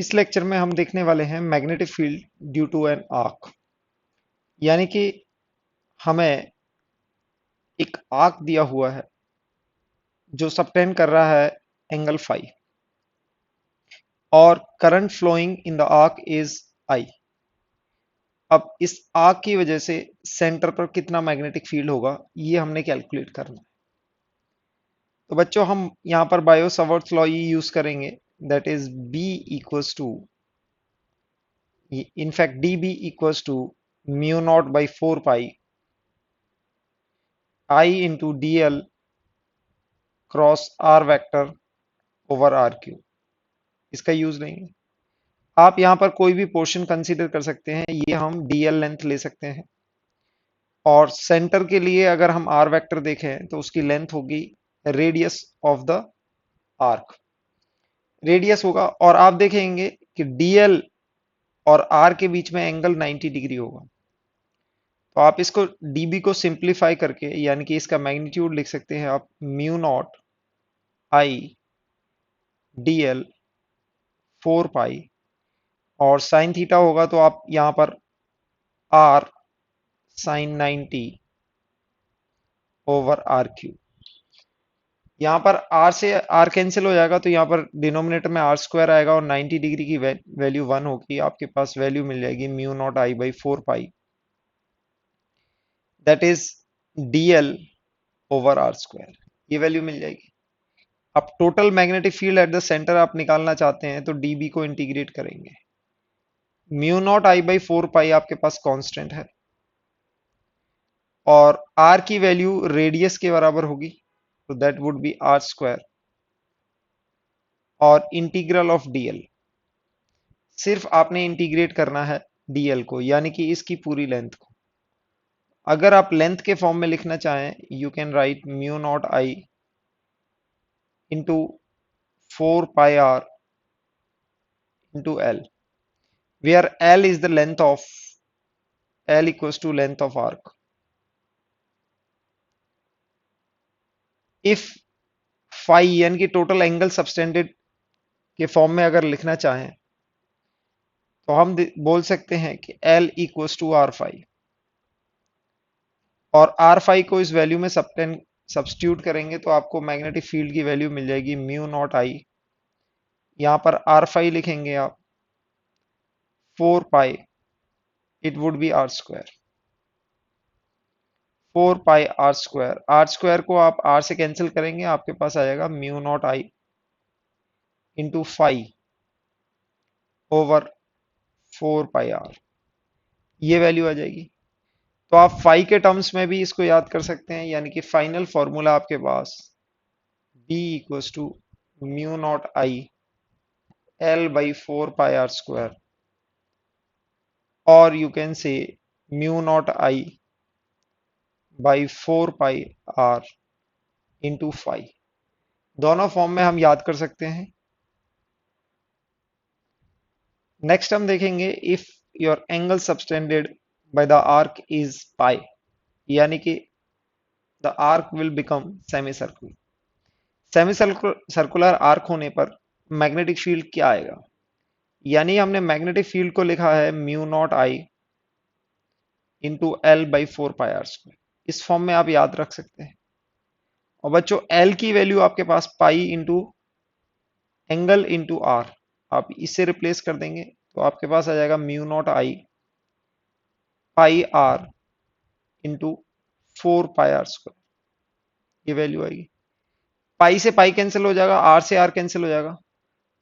इस लेक्चर में हम देखने वाले हैं magnetic field due to an arc. यानी कि हमें एक आर्क दिया हुआ है जो सबटेंड कर रहा है एंगल फाई, और current flowing in the arc is I. अब इस आर्क की वजह से सेंटर पर कितना मैग्नेटिक फील्ड होगा ये हमने कैलकुलेट करना है। तो बच्चों, हम यहां पर बायो सावर्ट्स लॉ यूज करेंगे, that is B equals to, in fact d B equals to mu naught by 4 pi I into d L cross r vector over r cube. इसका यूज लेंगे। आप यहां पर कोई भी पोर्शन कंसीडर कर सकते हैं, ये हम डीएल लेंथ ले सकते हैं। और सेंटर के लिए अगर हम आर वेक्टर देखें तो उसकी लेंथ होगी radius of the arc, radius होगा। और आप देखेंगे कि डीएल और आर के बीच में एंगल 90 डिग्री होगा। तो आप इसको डीबी को सिंप्लीफाई करके, यानी कि इसका मैग्नीट्यूड लिख सकते हैं आप mu naught I D l 4 pi, और साइन थीटा होगा तो आप यहां पर r sine 90 over r cube. यहां पर आर से आर कैंसिल हो जाएगा तो यहां पर डिनोमिनेटर में आर स्क्वायर आएगा और 90 डिग्री की वैल्यू 1 होगी। आपके पास वैल्यू मिल जाएगी mu naught I by 4 pi, that is d l over r square. ये वैल्यू मिल जाएगी। अब total magnetic field at the center आप निकालना चाहते हैं तो डीबी को इंटीग्रेट करेंगे। Mu naught I by 4 pi आपके पास कांस्टेंट है, और आर की वैल्यू रेडियस के बराबर होगी, तो that would be are square, और इंटीग्रल ऑफ डीएल, सिर्फ आपने इंटीग्रेट करना है डीएल को, यानी कि इसकी पूरी लेंथ को। अगर आप लेंथ के फॉर्म में लिखना चाहें, you can write mu naught I into 4 pi are into l, where L is the length of, L equals to length of arc. If phi यानी कि टोटल एंगल सबटेंडेड के फॉर्म में अगर लिखना चाहें तो हम बोल सकते हैं कि L equals to r phi, और आर फाई को इस वैल्यू में सब्स्टिट्यूट करेंगे तो आपको मैग्नेटिक फील्ड की वैल्यू मिल जाएगी म्यू नॉट आई। यहां पर आर फाई लिखेंगे आप 4 pi, it would be are square. 4 pi are square, R square को आप आर से कैंसिल करेंगे, आपके पास आ जाएगा mu naught I into phi over 4 pi are. ये वैल्यू आ जाएगी। तो आप फाई के टर्म्स में भी इसको याद कर सकते हैं, यानी कि फाइनल फॉर्मूला आपके पास b equals to mu naught I L by 4 pi are square, और you can say mu naught I by 4 pi are into phi. दोनों फॉर्म में हम याद कर सकते हैं। नेक्स्ट हम देखेंगे if your angle subtended by the arc is pi, यानी कि the arc will become semi circular. Semi circular arc होने पर मैग्नेटिक फील्ड क्या आएगा, यानी हमने मैग्नेटिक फील्ड को लिखा है mu naught I into l by 4 pi are square. इस फॉर्म में आप याद रख सकते हैं। और बच्चों, एल की वैल्यू आपके पास pi into angle into R, आप इससे रिप्लेस कर देंगे तो आपके पास आ जाएगा mu naught I pi are into 4 pi are square. ये वैल्यू आएगी। पाई से पाई कैंसिल हो जाएगा, आर से आर कैंसिल हो जाएगा,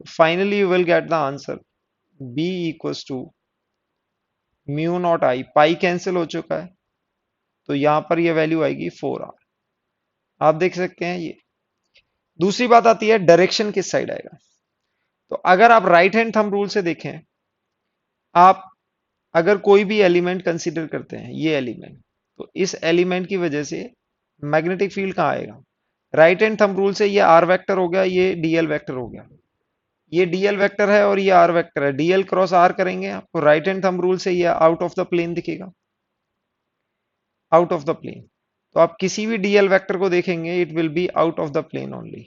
finally you will get the answer b equals to mu naught I, pi cancel हो चुका है तो यहां पर ये वैल्यू आएगी 4r। आप देख सकते हैं ये। दूसरी बात आती है डायरेक्शन किस साइड आएगा। तो अगर आप राइट हैंड थंब रूल से देखें, आप अगर कोई भी एलिमेंट कंसीडर करते हैं, ये एलिमेंट, तो इस एलिमेंट की वजह से मैग्नेटिक फील्ड कहां आएगा। राइट हैंड थंब रूल से ये आर वेक्टर हो गया, ये डीएल वेक्टर हो गया। ये डीएल वेक्टर है और ये आर वेक्टर है, डीएल क्रॉस आर करेंगे आपको राइट हैंड थंब रूल से ये आउट ऑफ द प्लेन दिखेगा, आउट ऑफ द प्लेन। तो आप किसी भी डीएल वेक्टर को देखेंगे, it will be out of the plane only,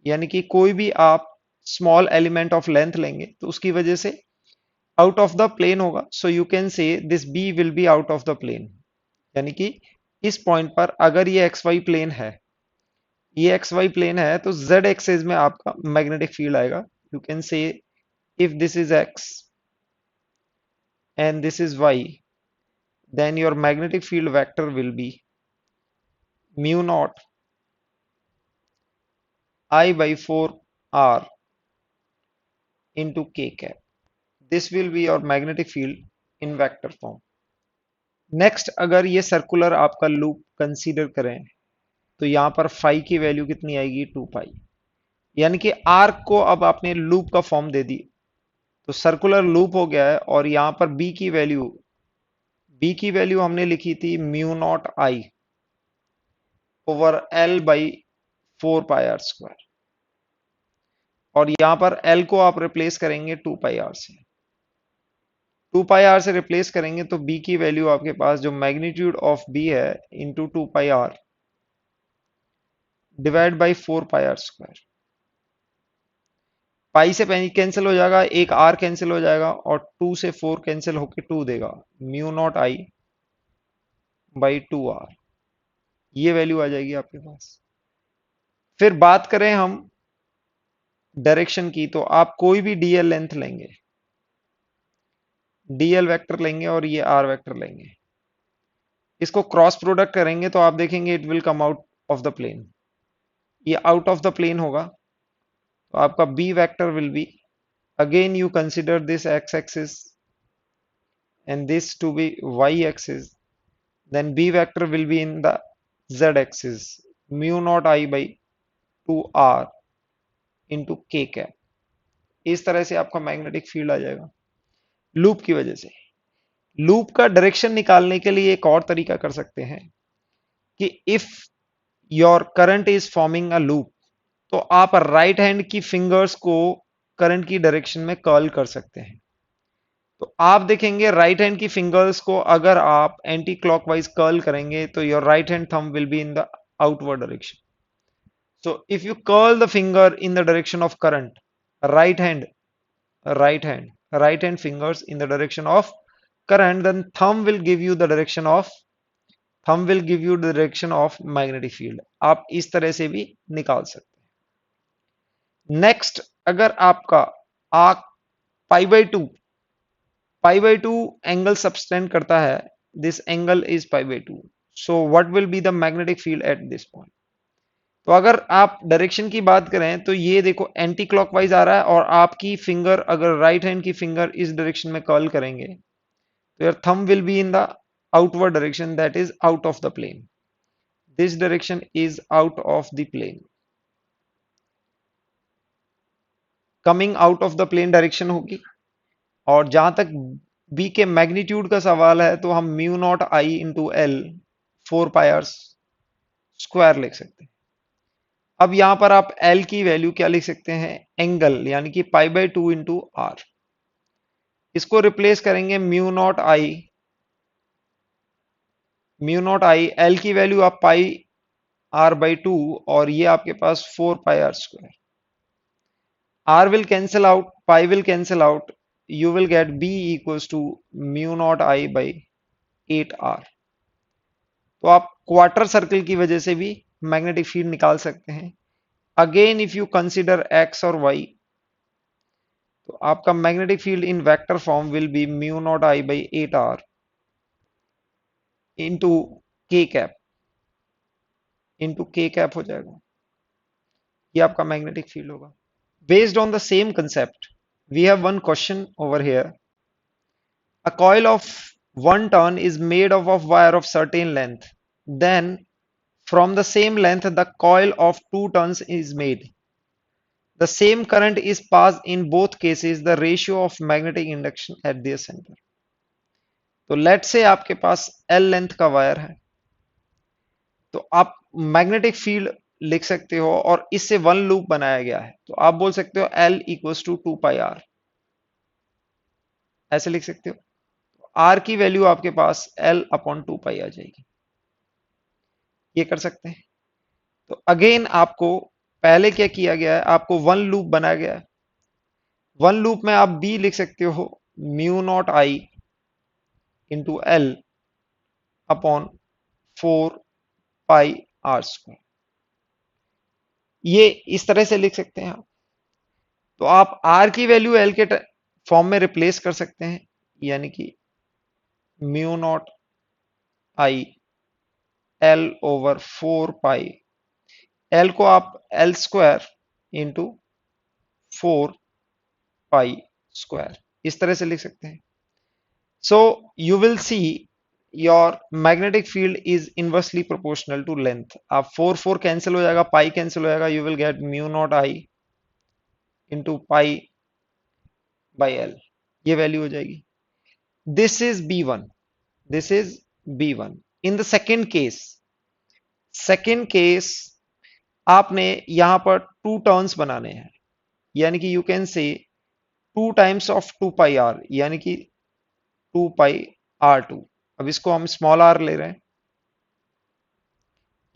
यानी कि कोई भी आप स्मॉल एलिमेंट ऑफ लेंथ लेंगे तो उसकी वजह से आउट ऑफ द प्लेन होगा, so you can say this B will be out of the plane. यानी कि इस पॉइंट पर अगर ये एक्स वाई प्लेन है, ये एक्स वाई प्लेन है, तो जेड एक्सिस में आपका मैग्नेटिक फील्ड आएगा। यू कैन से if this is x and this is y, then your magnetic field vector will be mu naught I by 4 r into k cap. This will be your magnetic field in vector form. Next अगर ये circular आपका loop consider करें तो यहां पर phi की value कितनी आएगी, 2 पाई। यानी कि आर्क को अब आपने लूप का फॉर्म दे दी, तो सर्कुलर लूप हो गया है। और यहां पर बी की वैल्यू हमने लिखी थी mu naught I over L by 4 pi r square, और यहां पर एल को आप रिप्लेस करेंगे 2 पाई r से। 2 पाई r से रिप्लेस करेंगे तो बी की वैल्यू आपके पास जो मैग्नीट्यूड ऑफ बी है into 2 pi r divide by 4 pi r square. Pi से पाई कैंसिल हो जाएगा, एक r कैंसिल हो जाएगा और 2 से 4 कैंसिल होके 2 देगा, mu naught I by 2r। ये वैल्यू आ जाएगी आपके पास। फिर बात करें हम डायरेक्शन की, तो आप कोई भी डीएल लेंथ लेंगे, डीएल वेक्टर लेंगे और ये आर वेक्टर लेंगे, इसको क्रॉस प्रोडक्ट करेंगे तो आप देखेंगे it will come out of the plane. ये आउट ऑफ द प्लेन होगा, तो आपका B vector will be, again you consider this x axis and this to be y axis, then b vector will be in the z axis, mu naught I by 2r into k cap। इस तरह से आपका magnetic field आ जाएगा loop की वजह से। Loop का direction निकालने के लिए एक और तरीका कर सकते हैं कि if your current is forming a loop, तो आप राइट हैंड की फिंगर्स को करंट की डायरेक्शन में कर्ल कर सकते हैं। तो आप देखेंगे राइट हैंड की फिंगर्स को अगर आप एंटी क्लॉकवाइज कर्ल करेंगे तो your right hand thumb will be in the outward direction. So if you curl the finger in the direction of current, right hand right hand fingers in the direction of current, then thumb will give you the direction of magnetic field। आप इस तरह से भी निकाल सकते हैं। Next, अगर आपका arc pi by two angle subtend करता है, this angle is pi by 2, so what will be the magnetic field at this point. तो अगर आप डायरेक्शन की बात करें तो ये देखो एंटी क्लॉकवाइज आ रहा है, और आपकी फिंगर अगर राइट हैंड की फिंगर इस डायरेक्शन में कर्ल करेंगे तो your thumb will be in the outward direction, that is out of the plane. This direction is out of the plane, coming out of the plane direction होगी। और जहां तक B के magnitude का सवाल है तो हम mu naught I into L 4 pi r square लिख सकते हैं। अब यहां पर आप L की वैल्यू क्या लिख सकते हैं, एंगल, यानी कि पाई बाई 2 इंटू आर। इसको रिप्लेस करेंगे म्यू नॉट आई एल की वैल्यू आप पाई r/2, और ये आपके पास 4 pi r square. r will cancel out, pi will cancel out, you will get b equals to mu naught I by 8r। तो आप quarter circle की वजह से भी मैग्नेटिक फील्ड निकाल सकते हैं। Again if you consider x और y, तो आपका magnetic field in vector form will be mu naught I by 8r into k cap हो जाएगा। ये आपका मैग्नेटिक फील्ड होगा। Based on the same concept, we have one question over here. A coil of 1 turn is made of wire of certain length. Then from the same length the coil of 2 turns is made. The same current is passed in both cases. The ratio of magnetic induction at their center. तो late से आपके पास L length का wire है, तो आप magnetic field लिख सकते हो, और इससे वन लूप बनाया गया है, तो आप बोल सकते हो L equals to 2 pi r, ऐसे लिख सकते हो। R की वैल्यू आपके पास L/2 पाई आ जाएगी। ये कर सकते हैं। तो अगेन आपको पहले क्या किया गया है, आपको वन लूप बनाया गया है, वन लूप में आप बी लिख सकते हो mu naught I into L upon 4 pi r²। ये इस तरह से लिख सकते हैं आप। तो आप आर की वैल्यू एल के फॉर्म में रिप्लेस कर सकते हैं, यानी कि mu naught I l over 4 pi, l को आप l square into 4 pi square इस तरह से लिख सकते हैं। So you will see your magnetic field is inversely proportional to length. आप 4 4 कैंसिल हो जाएगा, पाई कैंसिल हो जाएगा, you will get mu naught I into pi by L, ये वैल्यू हो जाएगी। This is B1, this is B1। In the second case आपने यहां पर टू टर्न्स बनाने हैं, यानी कि यू कैन से 2 टाइम्स ऑफ 2 पाई r, यानी कि 2 पाई r²। अब इसको हम स्मॉल r ले रहे हैं,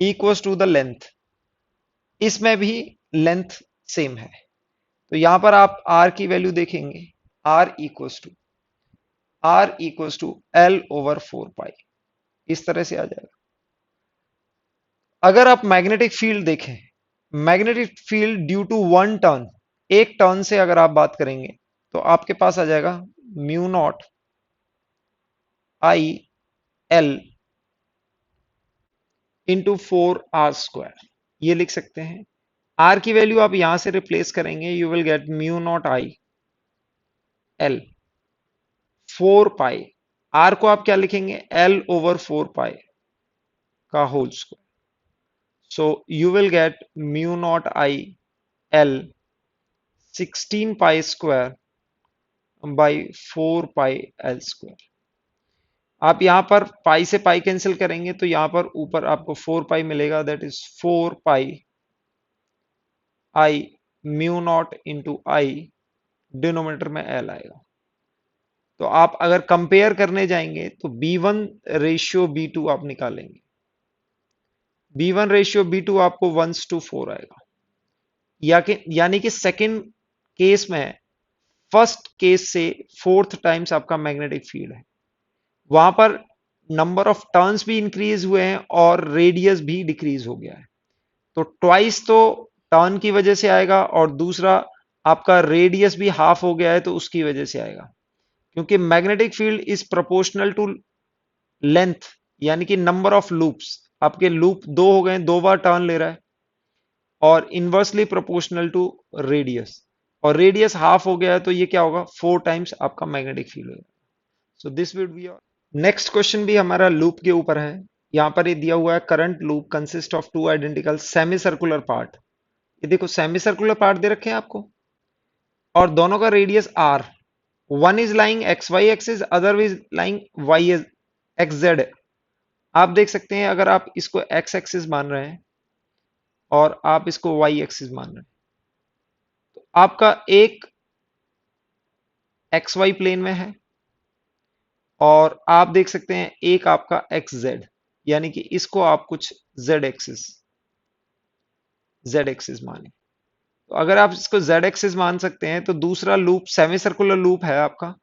इक्वल्स टू द लेंथ। इसमें भी लेंथ सेम है, तो यहां पर आप r की वैल्यू देखेंगे, r equals to L over 4 pi, इस तरह से आ जाएगा। अगर आप मैग्नेटिक फील्ड देखें, magnetic field due to one turn, एक टर्न से अगर आप बात करेंगे तो आपके पास आ जाएगा mu naught I L into 4r², ये लिख सकते हैं। r की वैल्यू आप यहां से रिप्लेस करेंगे, you will get mu naught I L 4 pi, r को आप क्या लिखेंगे, l ओवर 4 पाई का whole square. So you will get mu naught I L 16 पाई² बाई 4 पाई l²। आप यहां पर पाई से पाई कैंसिल करेंगे तो यहां पर ऊपर आपको 4 पाई मिलेगा, that is 4 pi I mu naught into I, denominator में एल आएगा। तो आप अगर कंपेयर करने जाएंगे तो B1:B2 आप निकालेंगे, B1:B2 आपको 1:4 आएगा। यानी कि सेकंड केस में फर्स्ट केस से फोर्थ टाइम्स आपका मैग्नेटिक फील्ड है, वहां पर नंबर ऑफ टर्न्स भी इंक्रीज हुए हैं और रेडियस भी डिक्रीज हो गया है। तो ट्वाइस तो टर्न की वजह से आएगा, और दूसरा आपका रेडियस भी हाफ हो गया है तो उसकी वजह से आएगा, क्योंकि magnetic field is proportional to length, यानी कि नंबर ऑफ लूप्स। आपके लूप दो हो गए, 2 बार टर्न ले रहा है, और इनवर्सली प्रोपोर्शनल टू रेडियस, और रेडियस हाफ हो गया है तो ये क्या होगा, 4 टाइम्स आपका मैग्नेटिक फील्ड होगा। So this will be your next question. भी हमारा लूप के ऊपर है। यहां पर ये दिया हुआ है, current loop consist of 2 identical semi circular part. ये देखो सेमी सर्कुलर पार्ट दे रखे हैं आपको, और दोनों का radius r, one is lying X Y axis, other is lying Y X Z. आप देख सकते हैं, अगर आप इसको एक्स एक्सिस मान रहे हैं और आप इसको वाई एक्सिस मान रहे हैं, तो आपका एक एक्स वाई प्लेन में है, और आप देख सकते हैं एक आपका एक्स जेड, यानी कि इसको आप कुछ जेड एक्सिस माने। तो अगर आप इसको जेड एक्सिस मान सकते हैं, तो दूसरा लूप सेमी सर्कुलर लूप है आपका।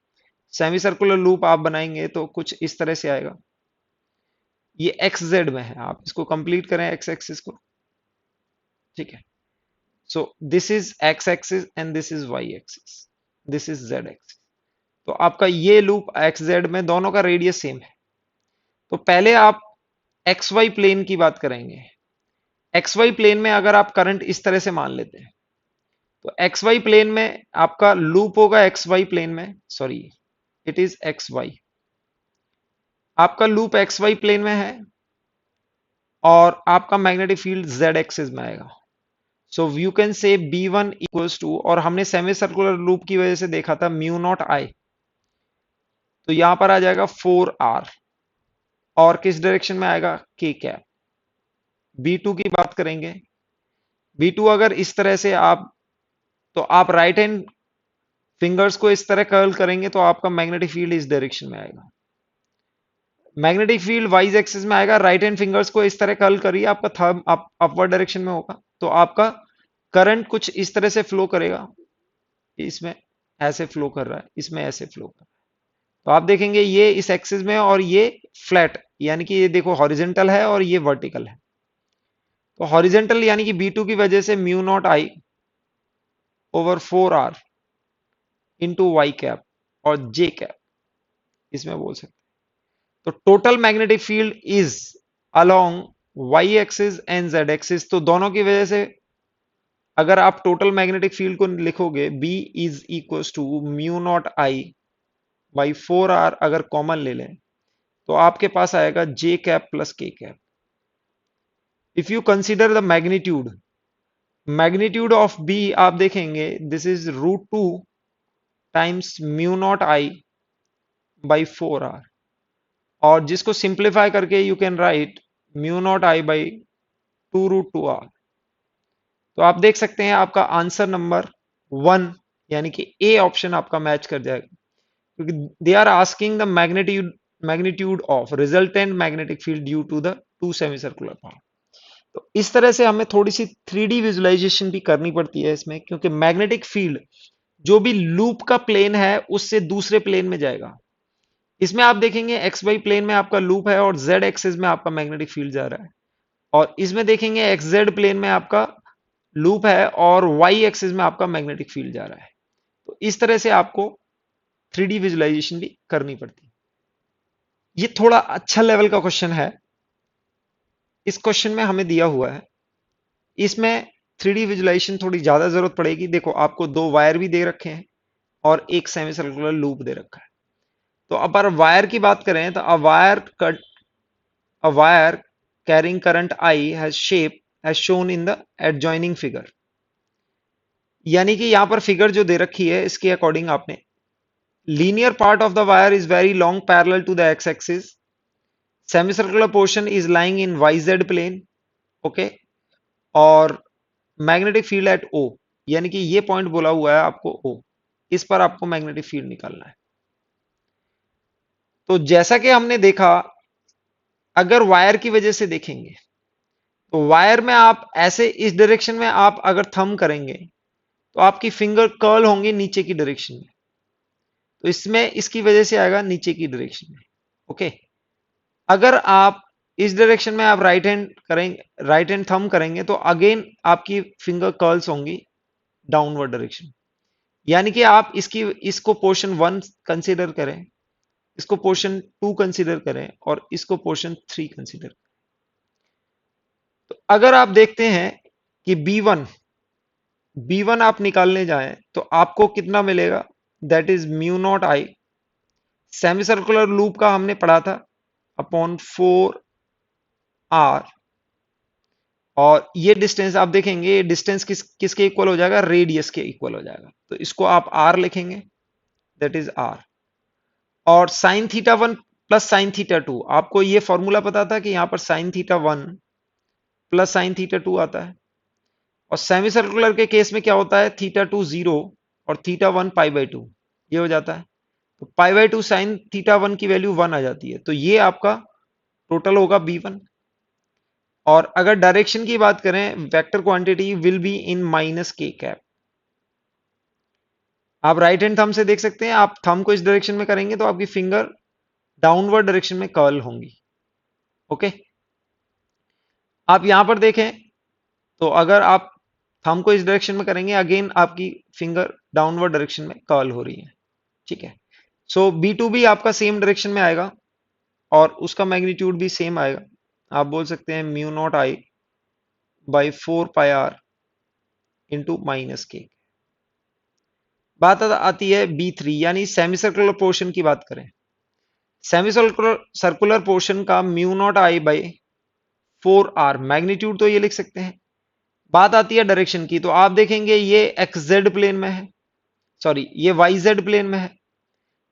सेमी सर्कुलर लूप आप बनाएंगे तो कुछ इस तरह से आएगा, ये एक्स जेड में है। आप इसको कंप्लीट करें एक्स एक्सिस को, ठीक है। So this is X axis and this is Y axis, this is Z axis. तो आपका ये लूप एक्स जेड में दोनों का रेडियस सेम है। तो पहले आप एक्स वाई प्लेन की बात करेंगे। एक्स वाई प्लेन में अगर आप करंट इस तरह से मान लेते हैं, तो एक्स वाई प्लेन में आपका लूप होगा, एक्स वाई प्लेन में, sorry it is X Y, आपका लूप एक्स वाई प्लेन में है, और आपका मैग्नेटिक फील्ड जेड एक्सिस में आएगा। सो यू कैन से B1 इक्वल्स टू, और हमने सेमी सर्कुलर लूप की वजह से देखा था म्यू नॉट आई, तो यहां पर आ जाएगा 4r, और किस डायरेक्शन में आएगा, k कैप। B2 की बात करेंगे, B2 अगर इस तरह से आप, तो आप राइट हैंड फिंगर्स को इस तरह कर्ल करेंगे तो आपका मैग्नेटिक फील्ड इस डायरेक्शन में आएगा। मैग्नेटिक फील्ड वाइज एक्सिस में आएगा, राइट हैंड फिंगर्स को इस तरह कर्ल करिए, आपका थंब अपवर्ड डायरेक्शन में होगा, तो आपका करंट कुछ इस तरह से फ्लो करेगा इसमें, ऐसे फ्लो कर रहा है, इसमें ऐसे फ्लो कर रहा है। तो आप देखेंगे ये इस एक्सिस में और ये फ्लैट, यानी कि ये देखो हॉरिजेंटल है और ये वर्टिकल है। तो हॉरिजेंटल यानी कि B2 की वजह से mu naught I over 4R into Y cap और जे कैप, इसमें बोल सकते हैं। तो total magnetic field is along Y axis and Z axis, तो दोनों की वजह से अगर आप टोटल मैग्नेटिक फील्ड को लिखोगे B is equal to mu naught I by 4R, अगर कॉमन ले लें तो आपके पास आएगा J cap plus K cap. If you consider the magnitude of B, आप देखेंगे this is √2 times mu naught I by 4R, और जिसको सिंप्लीफाई करके you can write mu naught I by 2√2R। तो आप देख सकते हैं आपका आंसर नंबर 1 यानी कि ए ऑप्शन आपका मैच कर जाएगा, क्योंकि they are asking the magnitude of resultant magnetic field due to the two semi circular path. तो इस तरह से हमें थोड़ी सी 3D विजुअलाइजेशन भी करनी पड़ती है इसमें, क्योंकि मैग्नेटिक फील्ड जो भी लूप का प्लेन है उससे दूसरे प्लेन में जाएगा। इसमें आप देखेंगे एक्स वाई प्लेन में आपका लूप है और जेड एक्सिस में आपका मैग्नेटिक फील्ड जा रहा है, और इसमें देखेंगे एक्स जेड प्लेन में आपका लूप है और वाई एक्सिस में आपका मैग्नेटिक फील्ड जा रहा है। तो इस तरह से आपको 3D विजुअलाइजेशन भी करनी पड़ती है। ये थोड़ा अच्छा लेवल का क्वेश्चन है। इस क्वेश्चन में हमें दिया हुआ है, इसमें 3D विजुअलाइजेशन थोड़ी ज्यादा जरूरत पड़ेगी। देखो आपको दो वायर भी दे रखे हैं और एक सेमी सर्कुलर लूप दे रखा है। तो अब अगर वायर की बात करें तो a wire carrying current I has shape as shown in the adjoining figure, यानी कि यहां पर फिगर जो दे रखी है इसके अकॉर्डिंग आपने linear part of the wire is very long parallel to the X axis, semicircular portion is lying in YZ plane, okay, और मैग्नेटिक फील्ड एट O, यानी कि ये पॉइंट बोला हुआ है आपको O, इस पर आपको मैग्नेटिक फील्ड निकालना है। तो जैसा कि हमने देखा, अगर वायर की वजह से देखेंगे तो वायर में आप ऐसे इस डायरेक्शन में आप अगर थंब करेंगे तो आपकी फिंगर कर्ल होंगी नीचे की डायरेक्शन में, तो इसमें इसकी वजह से आएगा नीचे की डायरेक्शन में, ओके। अगर आप इस डायरेक्शन में आप राइट हैंड करेंगे, राइट हैंड थंब करेंगे तो अगेन आपकी फिंगर कर्ल्स होंगी डाउनवर्ड डायरेक्शन, यानी कि आप इसको पोर्शन 1 कंसीडर करें, इसको पोर्शन 2 कंसीडर करें और इसको पोर्शन 3 कंसीडर करें। तो अगर आप देखते हैं कि बी वन आप निकालने जाएं तो आपको कितना मिलेगा, that is mu naught I, semi circular loop का हमने पढ़ा था, अपॉन 4R, और ये डिस्टेंस आप देखेंगे, ये डिस्टेंस किसके इक्वल हो जाएगा, रेडियस के इक्वल हो जाएगा, तो इसको आप R लिखेंगे, दैट इज R। और sine theta 1 plus sine theta 2, आपको ये फॉर्मूला पता था कि यहां पर sine theta 1 plus sine theta 2 आता है, और सेमी सर्कुलर के केस में क्या होता है, थीटा 2 0 और थीटा 1 π/2, ये हो जाता है। तो π/2 साइन थीटा 1 की वैल्यू 1 आ जाती है, तो ये आपका टोटल होगा B1। और अगर डायरेक्शन की बात करें, vector quantity will be in minus के कैप। आप राइट हैंड थंब से देख सकते हैं, आप थंब को इस डायरेक्शन में करेंगे तो आपकी फिंगर डाउनवर्ड डायरेक्शन में कर्ल होंगी, ओके। आप यहां पर देखें तो अगर आप थंब को इस डायरेक्शन में करेंगे, अगेन आपकी फिंगर डाउनवर्ड डायरेक्शन में कर्ल हो रही है, ठीक है। सो B2 भी आपका सेम डायरेक्शन में आएगा और उसका मैग्नीट्यूड भी सेम आएगा। आप बोल सकते हैं mu naught I by 4πR into minus के। बात आती है B3 यानी सेमी सर्कुलर पोर्शन की बात करें, सेमी सर्कुलर पोर्शन का mu naught I by 4R, magnitude तो ये लिख सकते हैं। बात आती है डायरेक्शन की, तो आप देखेंगे ये XZ प्लेन में है, सॉरी ये YZ प्लेन में है,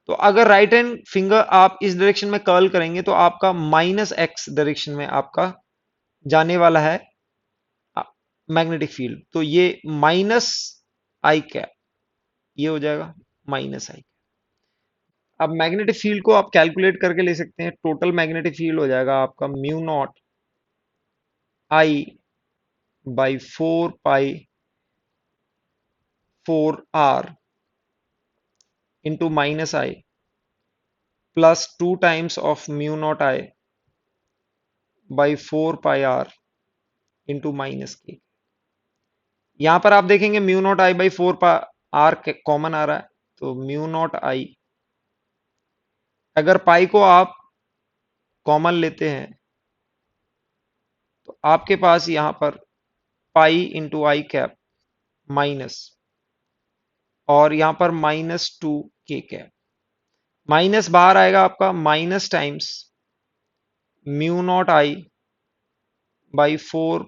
तो अगर राइट हैंड फिंगर आप इस डायरेक्शन में कर्ल करेंगे तो आपका -X डायरेक्शन में आपका जाने वाला है मैग्नेटिक फील्ड, तो ये माइनस आई कैप, ये हो जाएगा माइनस आई। अब मैग्नेटिक फील्ड को आप कैलकुलेट करके ले सकते हैं, टोटल मैग्नेटिक फील्ड हो जाएगा आपका mu naught I by 4π 4R into minus I plus 2 times of mu naught I by 4 pi are into minus k. यहां पर आप देखेंगे mu naught I by 4 pi R common आ रहा है, तो म्यू नॉट आई, अगर पाई को आप कॉमन लेते हैं तो आपके पास यहां पर पाई इंटू आई कैप माइनस, और यहां पर -2 के कैप, माइनस बाहर आएगा आपका minus times mu naught I by 4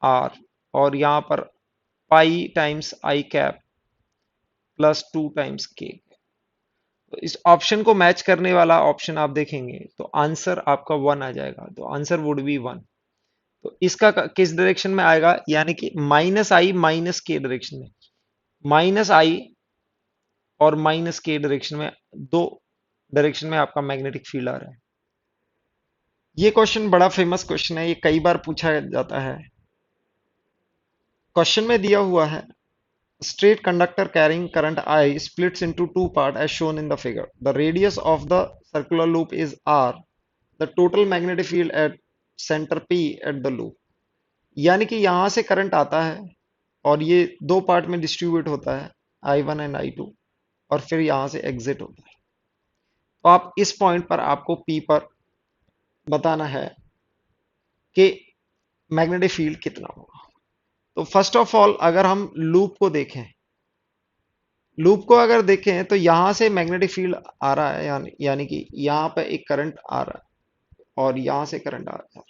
R, और यहां पर pi times I cap plus 2 times K. तो इस ऑप्शन को मैच करने वाला ऑप्शन आप देखेंगे तो आंसर आपका 1 आ जाएगा, तो आंसर वुड बी 1। तो इसका किस डायरेक्शन में आएगा, यानी कि माइनस आई माइनस के डायरेक्शन में, माइनस आई और माइनस के डायरेक्शन में, दो डायरेक्शन में आपका मैग्नेटिक फील्ड आ रहा है। ये क्वेश्चन बड़ा फेमस क्वेश्चन है, ये कई बार पूछा जाता है। क्वेश्चन में दिया हुआ है straight conductor carrying current I splits into two parts as shown in the figure. The radius of the circular loop is R. The total magnetic field at center P at the loop. यानी कि यहां से current आता है और ये दो part में डिस्ट्रीब्यूट होता है, I1 एंड I2, और फिर यहां से एग्जिट होता है। तो आप इस पॉइंट पर आपको P पर बताना है कि मैग्नेटिक फील्ड कितना होगा। तो फर्स्ट ऑफ ऑल अगर हम लूप को देखें, लूप को अगर देखें तो यहां से मैग्नेटिक फील्ड आ रहा है, यानी कि यहां पे एक करंट आ रहा है और यहां से करंट आ रहा है।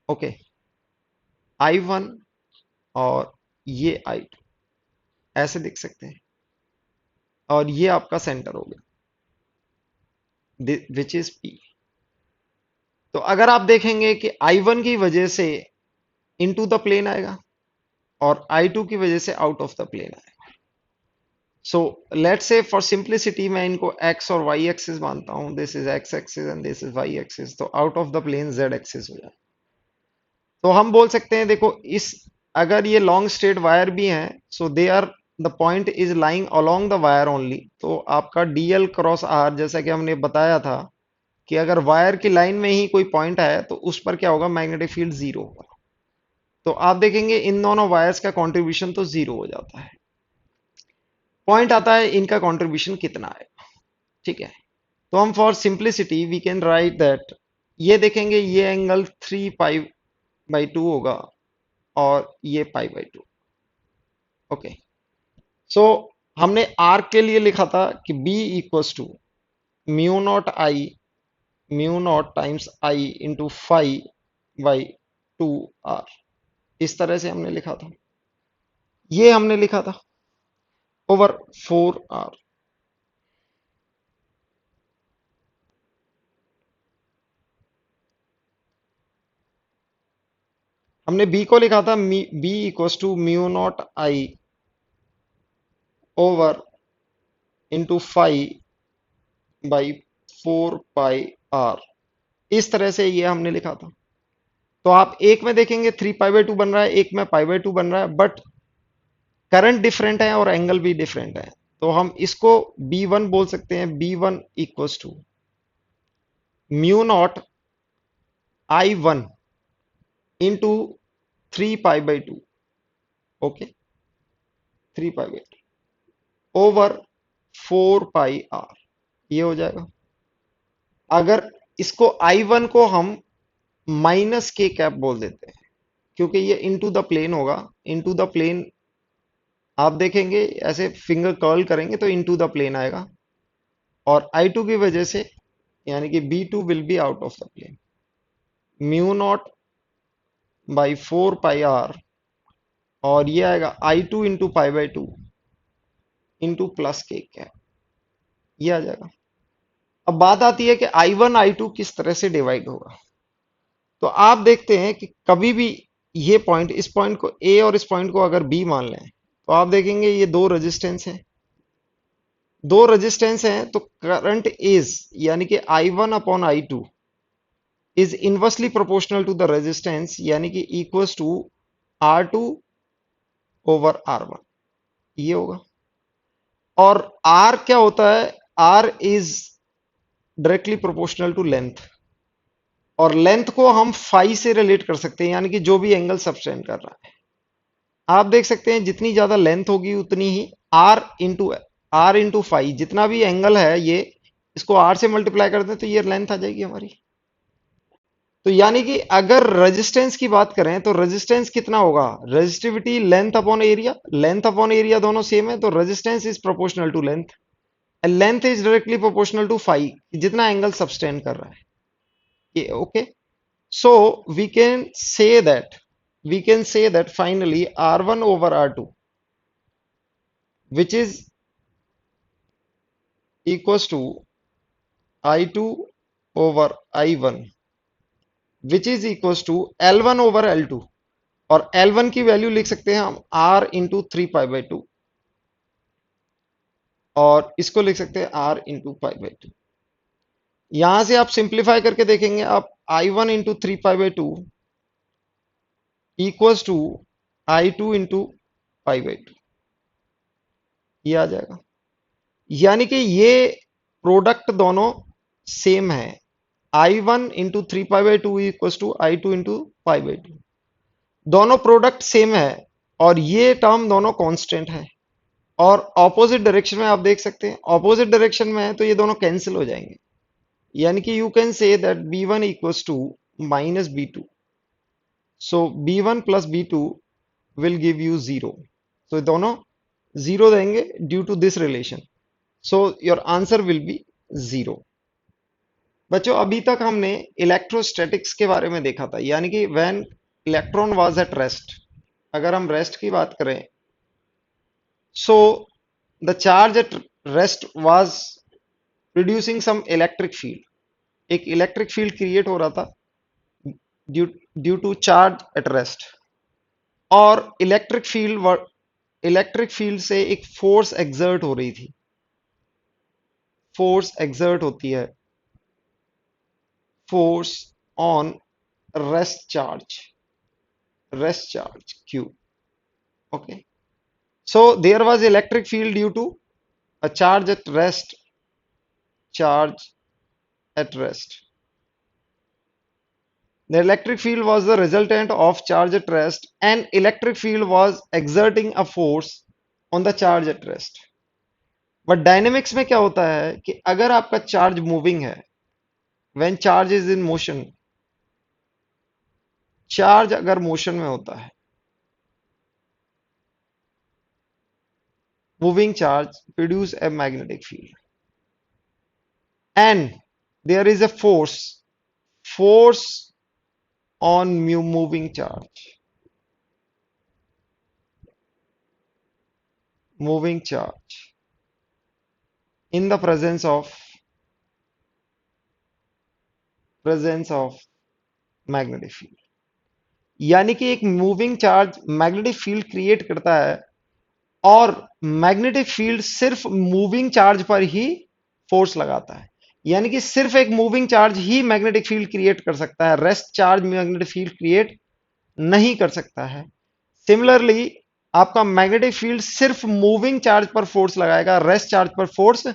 ओके, I1 और ये I2 ऐसे देख सकते हैं, और ये आपका सेंटर हो गया विच इज P। तो अगर आप देखेंगे कि I1 की वजह से इनटू द प्लेन आएगा और I2 की वजह से आउट ऑफ द प्लेन आएगा। So let's say for simplicity मैं इनको x और y एक्सिस मानता हूं, this is x axis and this is y axis, तो out of the plane z axis हो जाए। तो हम बोल सकते हैं, देखो इस, अगर ये लॉन्ग स्ट्रेट वायर भी हैं, so they are, the point is lying along the wire only, तो आपका dl क्रॉस r, जैसा कि हमने बताया था कि अगर वायर की लाइन में ही कोई पॉइंट है तो उस पर क्या होगा, मैग्नेटिक फील्ड जीरो होगा। तो आप देखेंगे इन दोनों वायर्स का कंट्रीब्यूशन तो जीरो हो जाता है। पॉइंट आता है इनका कंट्रीब्यूशन कितना है, ठीक है। तो हम for simplicity we can write that, ये देखेंगे ये एंगल 3 पाई बाई 2 होगा और ये पाई बाई 2। ओके, सो हमने आर के लिए लिखा था कि B equals to mu naught times I into 5/2 R, इस तरह से हमने लिखा था, ये हमने लिखा था ओवर 4 आर। हमने B को लिखा था B equals to mu naught I over into 5/4 pi R, इस तरह से ये हमने लिखा था। तो आप एक में देखेंगे 3 पाई बाई 2 बन रहा है, एक में पाई बाई 2 बन रहा है, बट करंट डिफरेंट है और एंगल भी डिफरेंट है, तो हम इसको B1 बोल सकते हैं। B1 equals to mu naught I1 into 3 pi by 2, okay, 3 pi by 2 over 4 pi are, ये हो जाएगा। अगर इसको I1 को हम माइनस के कैप बोल देते हैं, क्योंकि ये इनटू द प्लेन होगा, इनटू द प्लेन आप देखेंगे ऐसे फिंगर कर्ल करेंगे तो इनटू द प्लेन आएगा, और I2 की वजह से यानी कि B2 will be out of the plane, mu naught by 4 pi R, और ये आएगा I2 into pi by 2 into plus K cap, ये आ जाएगा। अब बात आती है कि I1 I2 किस तरह से डिवाइड होगा। तो आप देखते हैं कि कभी भी ये पॉइंट, इस पॉइंट को A और इस पॉइंट को अगर B मान लें, तो आप देखेंगे ये दो रेजिस्टेंस हैं, दो रेजिस्टेंस हैं, तो करंट इज, यानी कि I1 upon I2 is inversely proportional to the resistance, यानी कि equals to R2 over R1, ये होगा। और आर क्या होता है, R is directly proportional to length, और लेंथ को हम फाई से रिलेट कर सकते हैं, यानी कि जो भी एंगल सबटेंड कर रहा है। आप देख सकते हैं जितनी ज्यादा लेंथ होगी उतनी ही आर इंटू फाई, जितना भी एंगल है ये, इसको आर से मल्टीप्लाई कर दें तो ये लेंथ आ जाएगी हमारी। तो यानी कि अगर रेजिस्टेंस की बात करें तो रेजिस्टेंस कितना होगा, resistivity length upon area, length upon area दोनों सेम है, तो resistance is proportional to length, and length is directly proportional to phi, जितना एंगल सबटेंड कर रहा है ये। Okay, so we can say that finally R1 over R2, which is equals to I2 over I1, which is equals to L1 over L2, और L1 की value लिख सकते हैं हम R इंटू 3 पाई बाई 2, और इसको लिख सकते हैं R इंटू पाई बाई 2। यहां से आप सिंप्लीफाई करके देखेंगे, आप I1 into 3 pi by 2 equals to I2 into pi by 2, ये आ जाएगा। यानी कि ये प्रोडक्ट दोनों सेम है, I1 into 3 pi by 2 equal to I2 into pi by 2, दोनों प्रोडक्ट सेम है, और ये टर्म दोनों कांस्टेंट है। और ऑपोजिट डायरेक्शन में आप देख सकते हैं, ऑपोजिट डायरेक्शन में है तो ये दोनों कैंसिल हो जाएंगे, यानी कि you can say that B1 equals to minus B2, so B1 plus B2 will give you zero, तो दोनों जीरो देंगे due to this relation, so your answer will be zero. बच्चों अभी तक हमने इलेक्ट्रोस्टैटिक्स के बारे में देखा था, यानी कि when electron was at rest, अगर हम रेस्ट की बात करें, so the charge at rest was producing some electric field, एक इलेक्ट्रिक फील्ड क्रिएट हो रहा था due due to charge at rest, और इलेक्ट्रिक फील्ड से एक फोर्स एक्सर्ट हो रही थी, फोर्स एक्सर्ट होती है, force on rest charge q, okay, so there was electric field due to a charge at rest. The electric field was the resultant of charge at rest, and electric field was exerting a force on the charge at rest. But dynamics में क्या होता है कि अगर आपका charge moving है, when charge is in motion, charge अगर motion में होता है, moving charge produce a magnetic field, and there is a force on moving charge in the presence of magnetic field, यानी कि एक moving charge magnetic field create करता है, और मैग्नेटिक फील्ड सिर्फ मूविंग चार्ज पर ही फोर्स लगाता है, यानी कि सिर्फ एक मूविंग चार्ज ही मैग्नेटिक फील्ड क्रिएट कर सकता है, rest charge magnetic field create नहीं कर सकता है। सिमिलरली आपका मैग्नेटिक फील्ड सिर्फ मूविंग चार्ज पर फोर्स लगाएगा, रेस्ट चार्ज पर फोर्स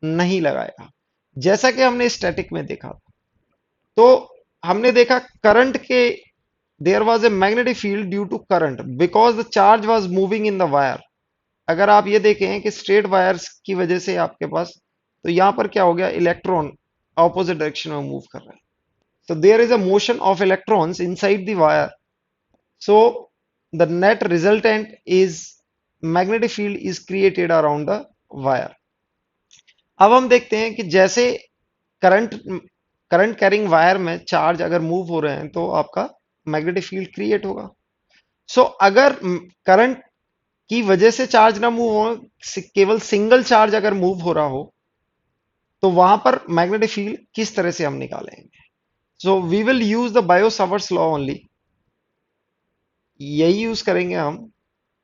नहीं लगाएगा, जैसा कि हमने स्टैटिक में देखा। तो हमने देखा करंट के, there was a magnetic field due to current because the charge was moving in the wire. अगर आप ये देखें कि स्ट्रेट वायर्स की वजह से आपके पास, तो यहां पर क्या हो गया, इलेक्ट्रॉन ऑपोजिट डायरेक्शन में मूव कर रहा है, so there is a motion of electrons inside the wire, so the net resultant is magnetic field is created around the wire। अब हम देखते हैं कि जैसे करंट करंट कैरिंग वायर में चार्ज अगर मूव हो रहे हैं तो आपका मैग्नेटिक फील्ड क्रिएट होगा। सो अगर करंट की वजह से चार्ज ना मूव हो, केवल सिंगल चार्ज अगर मूव हो रहा हो, तो वहां पर मैग्नेटिक फील्ड किस तरह से हम निकालेंगे। So we will use the Biot Savart's law only, यही यूज करेंगे हम।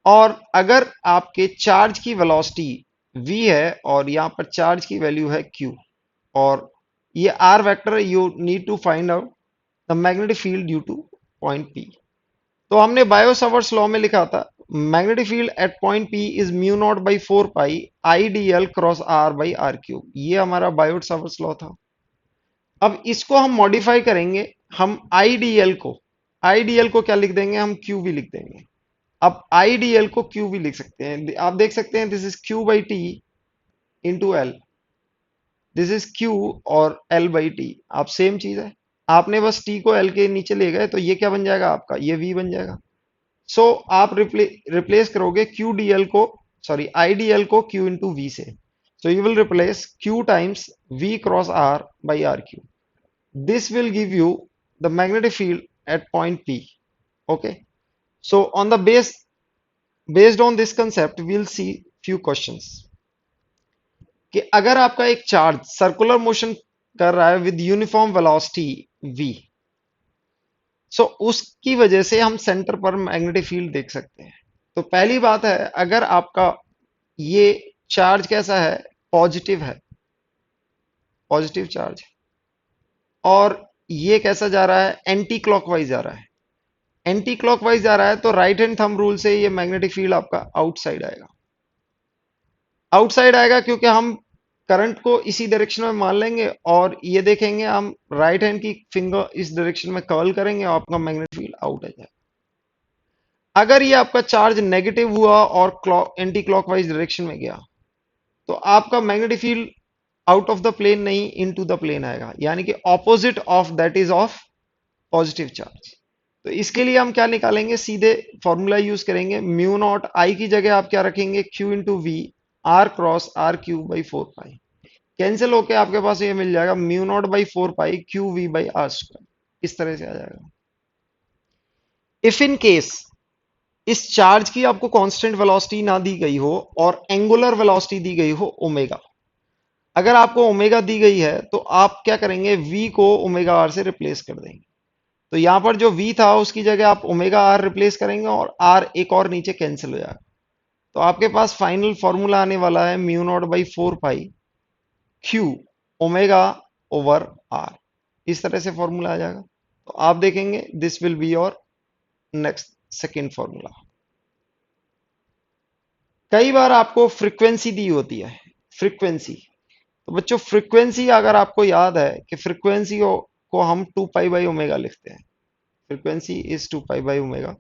और अगर आपके चार्ज की वेलोसिटी v है और यहां पर चार्ज की वैल्यू है q, और ये r vector, you need to find out the magnetic field due to point p। तो हमने बायो-सावर्ट्स लॉ में लिखा था magnetic field at point P is mu naught by 4 pi I D L cross R by R cube. ये हमारा Biot Savart's law था। अब इसको हम मॉडिफाई करेंगे, हम आईडीएल को क्या लिख देंगे, हम क्यू भी लिख देंगे। अब आईडीएल को क्यू भी लिख सकते हैं, आप देख सकते हैं this is Q by T into L, this is Q और एल बाई टी, आप सेम चीज है। आपने बस टी को एल के नीचे ले गए तो ये क्या बन जाएगा आपका, ये वी बन जाएगा। सो आप रिप्लेस करोगे क्यू डी एल को, सॉरी आई डी एल को क्यू इंटू वी से। So you will replace Q times V cross R by R Q. This will give you the magnetic field at point P. Okay. So on the based on this concept, we'll see few questions. कि अगर आपका एक charge circular motion कर रहा है with uniform velocity v, सो उसकी वजह से हम सेंटर पर मैग्नेटिक फील्ड देख सकते हैं। तो पहली बात है, अगर आपका ये चार्ज कैसा है, पॉजिटिव है, पॉजिटिव चार्ज, और ये कैसा जा रहा है, एंटी क्लॉकवाइज जा रहा है। एंटी क्लॉकवाइज जा रहा है तो राइट हैंड थंब रूल से ये मैग्नेटिक फील्ड आपका आउटसाइड आएगा। आउटसाइड आएगा क्योंकि हम करंट को इसी डायरेक्शन में मान लेंगे और ये देखेंगे हम राइट हैंड की फिंगर इस डायरेक्शन में कर्ल करेंगे और आपका मैग्नेटिक फील्ड आउट आ जाएगा। अगर ये आपका चार्ज नेगेटिव हुआ और एंटी क्लॉकवाइज डायरेक्शन में गया तो आपका magnetic field out of the plane नहीं, इनटू द प्लेन आएगा, यानी कि opposite of that is of positive charge. तो इसके लिए हम क्या निकालेंगे, सीधे फॉर्मूला यूज करेंगे, म्यू नॉट आई की जगह आप क्या रखेंगे, Q into V R cross R Q by 4 pi. Cancel होके आपके पास ये मिल जाएगा mu naught by 4 pi Q V by R square, इस तरह से आ जाएगा। इफ इन केस इस चार्ज की आपको कांस्टेंट वेलोसिटी ना दी गई हो और एंगुलर वेलोसिटी दी गई हो ओमेगा, अगर आपको ओमेगा दी गई है तो आप क्या करेंगे, v को ओमेगा आर से रिप्लेस कर देंगे। तो यहां पर जो v था उसकी जगह आप ओमेगा आर रिप्लेस करेंगे और r एक और नीचे कैंसिल हो जाएगा। तो आपके पास फाइनल फॉर्मूला आने वाला है mu naught by 4 pi Q omega over R, इस तरह से फॉर्मूला आ जाएगा। तो आप देखेंगे this will be your next second formula. कई बार आपको फ्रीक्वेंसी दी होती है, फ्रीक्वेंसी, तो बच्चों फ्रीक्वेंसी अगर आपको याद है कि फ्रीक्वेंसी को हम 2 पाई बाई ओमेगा लिखते हैं, frequency is 2 pi by omega,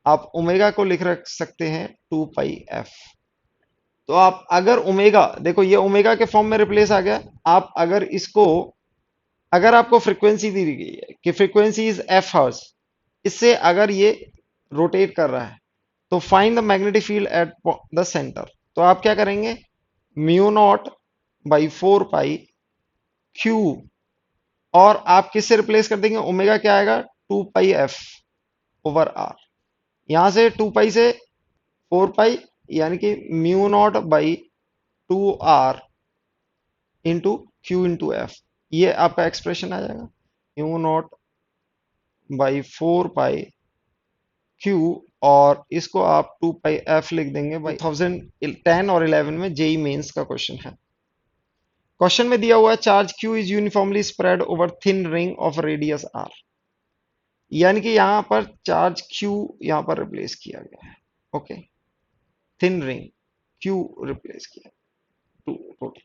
आप ओमेगा को लिख रख सकते हैं 2 पाई एफ। तो आप अगर ओमेगा, देखो ये ओमेगा के फॉर्म में रिप्लेस आ गया, आप अगर इसको, अगर आपको फ्रीक्वेंसी दी गई है कि फ्रीक्वेंसी इज एफ हर्ट्ज, इससे अगर ये रोटेट कर रहा है तो find the magnetic field at the centre. तो आप क्या करेंगे, mu naught by 4 pi Q, और आप किससे रिप्लेस कर देंगे, ओमेगा क्या आएगा 2 पाई एफ ओवर आर, यहां से 2 पाई से 4 पाई, यानी कि mu naught by 2 R into Q into F, ये आपका एक्सप्रेशन आ जाएगा, mu naught by 4 pi Q, और इसको आप 2 पाई एफ लिख देंगे। बाई 2010 और 11 में जेई मेंस का क्वेश्चन है। क्वेश्चन में दिया हुआ है charge Q is uniformly spread over thin ring of radius R, यानी कि यहां पर चार्ज क्यू यहां पर रिप्लेस किया गया है। Okay, thin ring Q replace किया, टू टोटल।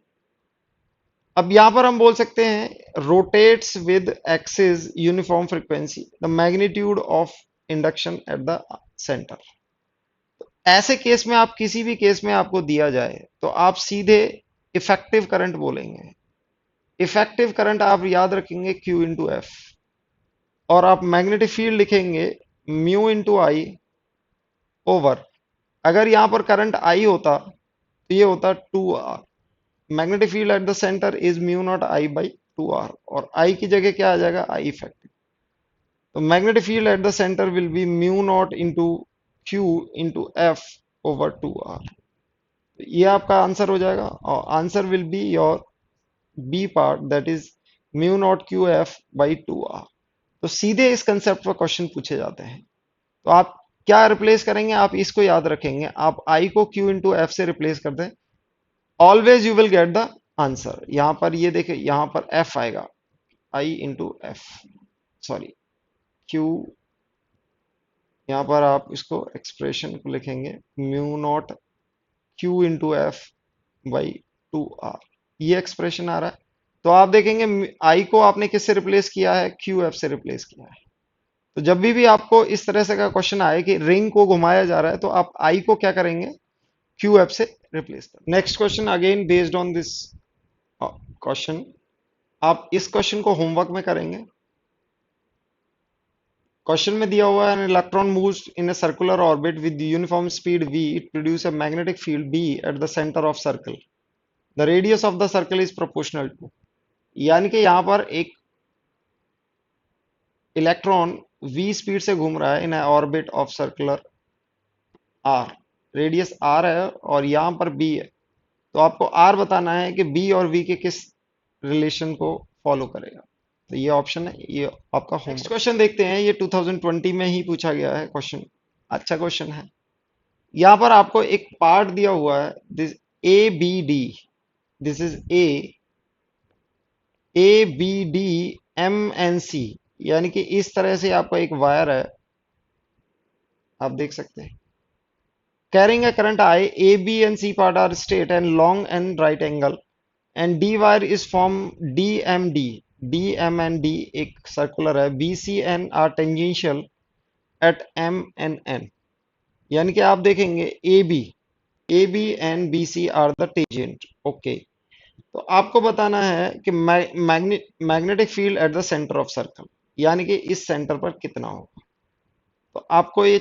अब यहां पर हम बोल सकते हैं rotates with axis uniform frequency the magnitude of induction eight the centre. ऐसे केस में आप किसी भी केस में आपको दिया जाए तो आप सीधे इफेक्टिव करंट बोलेंगे। इफेक्टिव करंट आप याद रखेंगे क्यू इंटू एफ, और आप मैग्नेटिक फील्ड लिखेंगे म्यू इंटू आई ओवर, अगर यहां पर करंट आई होता तो ये होता 2 R, magnetic field at the centre is mu naught I by 2 R, और आई की जगह क्या आ जाएगा, आई इफेक्टिव। तो magnetic field at the centre will be mu naught into Q into F over 2 R. ये आपका आंसर हो जाएगा, और answer will be your B part, that is mu naught Q F by 2 R. तो सीधे इस concept पर question पूछे जाते हैं। तो आप क्या रिप्लेस करेंगे, आप इसको याद रखेंगे, आप आई को क्यू इंटू एफ से रिप्लेस कर दें, always you will get the answer. यहां पर ये देखें, यहां पर एफ आएगा, आई इंटू एफ, सॉरी क्यू यहाँ पर आप इसको एक्सप्रेशन को लिखेंगे mu naught Q into F by 2r। ये एक्सप्रेशन आ रहा है। तो आप देखेंगे आई को आपने किससे रिप्लेस किया है, क्यू एफ से रिप्लेस किया है। तो जब भी आपको इस तरह से का क्वेश्चन आए कि रिंग को घुमाया जा रहा है तो आप आई को क्या करेंगे, क्यू एफ से रिप्लेस कर। Next question again based on this question, आप इस क्वेश्चन को होमवर्क में करेंगे। क्वेश्चन में दिया हुआ है an electron moves in a circular orbit with uniform speed v, it produce a magnetic field b at the centre of circle, the radius of the circle is proportional to. यानी कि यहाँ पर एक electron v speed से घूम रहा है in orbit of circular r, radius r है और यहाँ पर b है। तो आपको r बताना है कि b और v के किस रिलेशन को फॉलो करेगा। तो ये ऑप्शन है, ये आपका होम। नेक्स्ट क्वेश्चन देखते हैं, ये 2020 में ही पूछा गया है क्वेश्चन, अच्छा क्वेश्चन है। यहाँ पर आपको एक पार्ट दिया हुआ है, this A B D, this is A B D M N C, यानी कि इस तरह से आपका एक वायर है, आप देख सकते हैं carrying a current I, A, B and C part are straight and long and right angle and D wire is from DMD, DM and D एक सर्कुलर है, BC and are tangential at M and N। यानी कि आप देखेंगे AB and BC are the tangent, okay. तो आपको बताना है कि magnetic field at the centre of circle, यानी कि इस सेंटर पर कितना होगा। तो आपको ये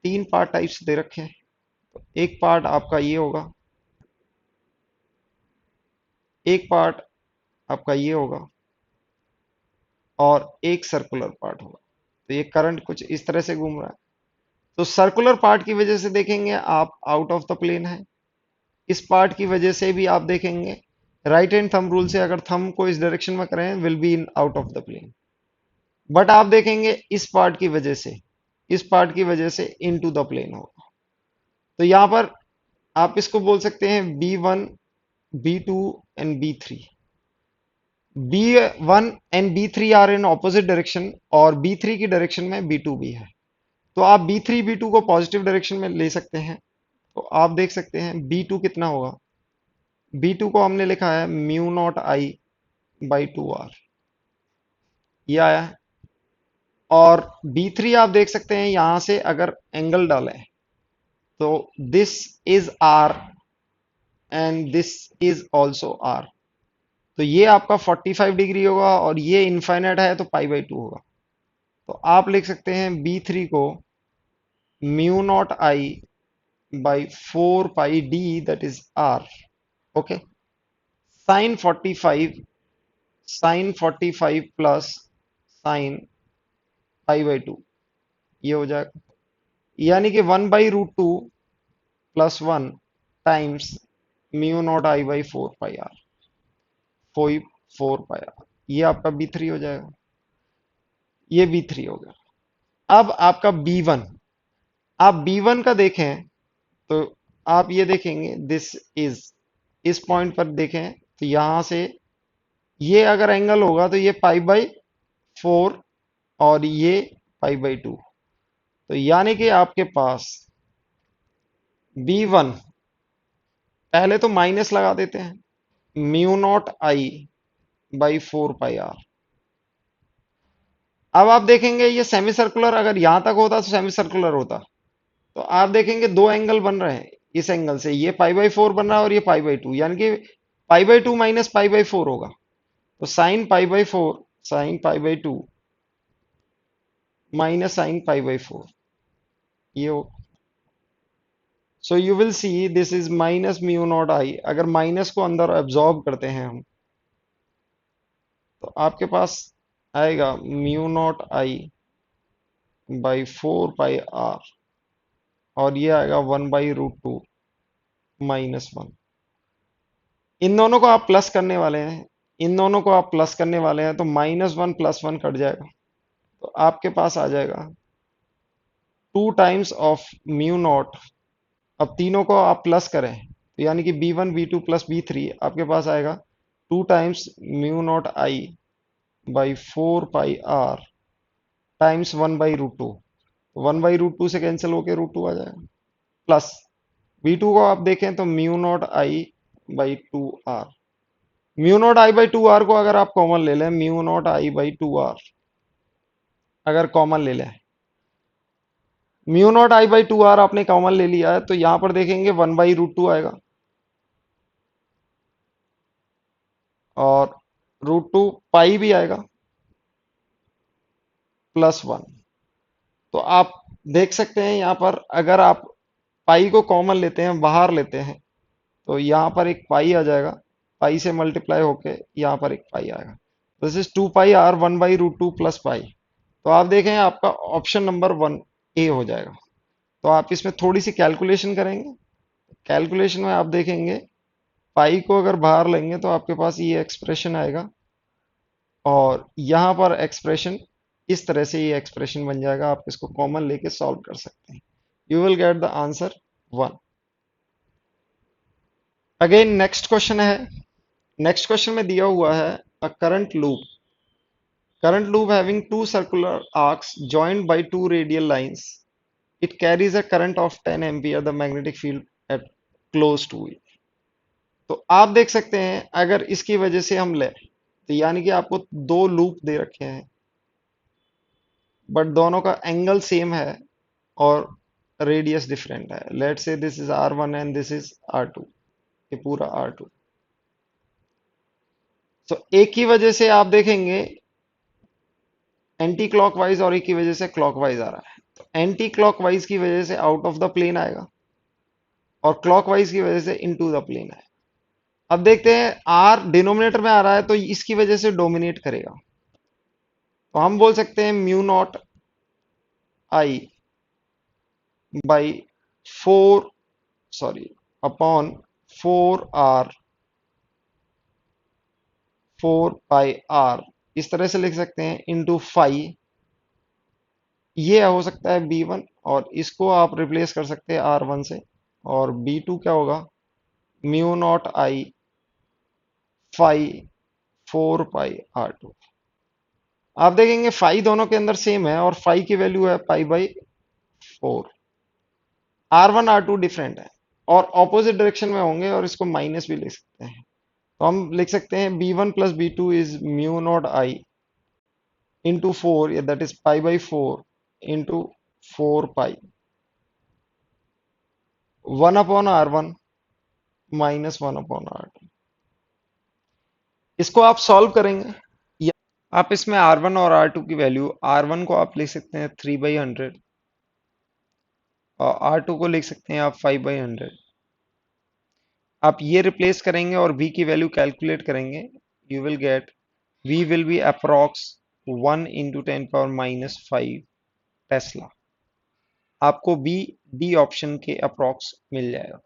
तीन पार्ट टाइप्स दे रखे हैं। तो एक पार्ट आपका ये होगा, एक पार्ट आपका ये होगा और एक सर्कुलर पार्ट होगा। तो ये करंट कुछ इस तरह से घूम रहा है। तो सर्कुलर पार्ट की वजह से देखेंगे आप आउट ऑफ द प्लेन है, इस पार्ट की वजह से भी आप देखेंगे राइट हैंड थंब रूल से अगर थंब को इस डायरेक्शन में करें will be in out of the plane. But आप देखेंगे इस पार्ट की वजह से, इस पार्ट की वजह से इनटू द प्लेन होगा। तो यहां पर आप इसको बोल सकते हैं B1 B2 and B3। B1 and B3 are in opposite direction और B3 की डायरेक्शन में B2 भी है। तो आप B3 B2 को पॉजिटिव डायरेक्शन में ले सकते हैं। तो आप देख सकते हैं B2 कितना होगा, B2 को हमने लिखा है mu naught I by 2r, ये आया है। और B3 आप देख सकते हैं यहां से अगर एंगल डालें तो this is R and this is also R। तो ये आपका 45 डिग्री होगा और ये इनफाइनाइट है तो पाई बाई 2 होगा। तो आप लिख सकते हैं B3 को mu naught I by 4 pi D that is R, okay. Sine 45, sine 45 plus sine pi by 2, ये हो जाएगा। यानी कि 1/√2 plus 1 times mu naught I by 4 pi R, 4 pi are, ये आपका B3 हो जाएगा। ये B3 हो गया। अब आपका B1, आप B1 का देखें तो आप ये देखेंगे दिस इज, इस पॉइंट पर देखें तो यहां से ये अगर एंगल होगा तो ये पाई बाई 4 और ये पाई बाई 2। तो यानी कि आपके पास B1, पहले तो माइनस लगा देते हैं mu naught I by 4 pi R. अब आप देखेंगे ये सेमी सर्कुलर अगर यहां तक होता तो सेमी सर्कुलर होता। तो आप देखेंगे दो एंगल बन रहे हैं, इस एंगल से ये पाई बाई 4 बन रहा है और ये पाई बाई 2, यानी कि pi by 2 minus pi by 4 होगा। तो sine pi by 4, sine pi by 2 minus sine pi by 4, ये हो। So you will see this is minus mu naught I. अगर माइनस को अंदर एब्जॉर्ब करते हैं हम तो आपके पास आएगा mu naught I by 4 pi R और ये आएगा 1/√2 -1। इन दोनों को आप प्लस करने वाले हैं, इन दोनों को आप प्लस करने वाले हैं तो -1 प्लस 1 कट जाएगा। तो आपके पास आ जाएगा 2 टाइम्स ऑफ म्यू नॉट। अब तीनों को आप प्लस करें तो यानी कि B1 B2 प्लस B3 आपके पास आएगा 2 times mu naught I by 4 pi R times 1/√2। 1/√2 से कैंसिल होके √2 आ जाएगा, प्लस V2 को आप देखें तो mu naught I by 2R। Mu naught I by 2R को अगर आप कॉमन ले लें, mu naught I by 2R अगर कॉमन ले लें, mu naught I by 2R आपने कॉमन ले लिया है, तो यहां पर देखेंगे 1/√2 आएगा और √2 पाई भी आएगा +1। तो आप देख सकते हैं यहां पर अगर आप पाई को कॉमन लेते हैं, बाहर लेते हैं, तो यहाँ पर एक पाई आ जाएगा, पाई से मल्टीप्लाई होके यहाँ पर एक पाई आएगा। This is 2πr 1/√2 plus pi. तो आप देखें आपका ऑप्शन नंबर 1 ए हो जाएगा। तो आप इसमें थोड़ी सी कैलकुलेशन करेंगे, कैलकुलेशन में आप देखेंगे पाई को अगर बाहर लेंगे तो आपके पास ये एक्सप्रेशन आएगा और यहाँ पर एक्सप्रेशन इस तरह से ये एक्सप्रेशन बन जाएगा। आप इसको कॉमन लेके सॉल्व कर सकते हैं। You will get the answer 1। Again next question है। नेक्स्ट क्वेश्चन में दिया हुआ है अ current loop having two circular arcs joined by two radial lines, it carries a current of 10 ampere, the magnetic field at close to it। तो आप देख सकते हैं अगर इसकी वजह से हम ले तो यानी कि आपको दो लूप दे रखे हैं बट दोनों का एंगल सेम है और रेडियस डिफरेंट है। Let's say this is R1 and this is R2, ये पूरा R2। तो एक की वजह से आप देखेंगे एंटी क्लॉकवाइज और एक की वजह से क्लॉकवाइज आ रहा है। तो एंटी क्लॉकवाइज की वजह से आउट ऑफ द प्लेन आएगा और क्लॉकवाइज की वजह से इनटू द प्लेन आएगा। अब देखते हैं आर डिनोमिनेटर में आ रहा है तो इसकी वजह से डोमिनेट करेगा। तो हम बोल सकते हैं mu naught I by 4 sorry upon 4R 4πR इस तरह से लिख सकते हैं इंटू फाइव। ये हो सकता है B1 और इसको आप रिप्लेस कर सकते हैं R1 से और B2 क्या होगा म्यू नॉट आई 5 4πR2। आप देखेंगे फाई दोनों के अंदर सेम है और फाई की वैल्यू है π/4। R1 R2 डिफरेंट है और ऑपोजिट डायरेक्शन में होंगे और इसको माइनस भी लिख सकते हैं। तो हम लिख सकते हैं B1 plus B2 is mu naught I into 4 that is π/4 into 4π 1/R1 minus 1/R2। इसको आप सॉल्व करेंगे, आप इसमें R1 और R2 की वैल्यू, R1 को आप लिख सकते हैं 3/100 और R2 को लिख सकते हैं आप 5/100। आप ये रिप्लेस करेंगे और V की वैल्यू कैलकुलेट करेंगे, you will gate V will be approx 1 × 10⁻⁵ Tesla. आपको B डी ऑप्शन के अप्रॉक्स मिल जाएगा।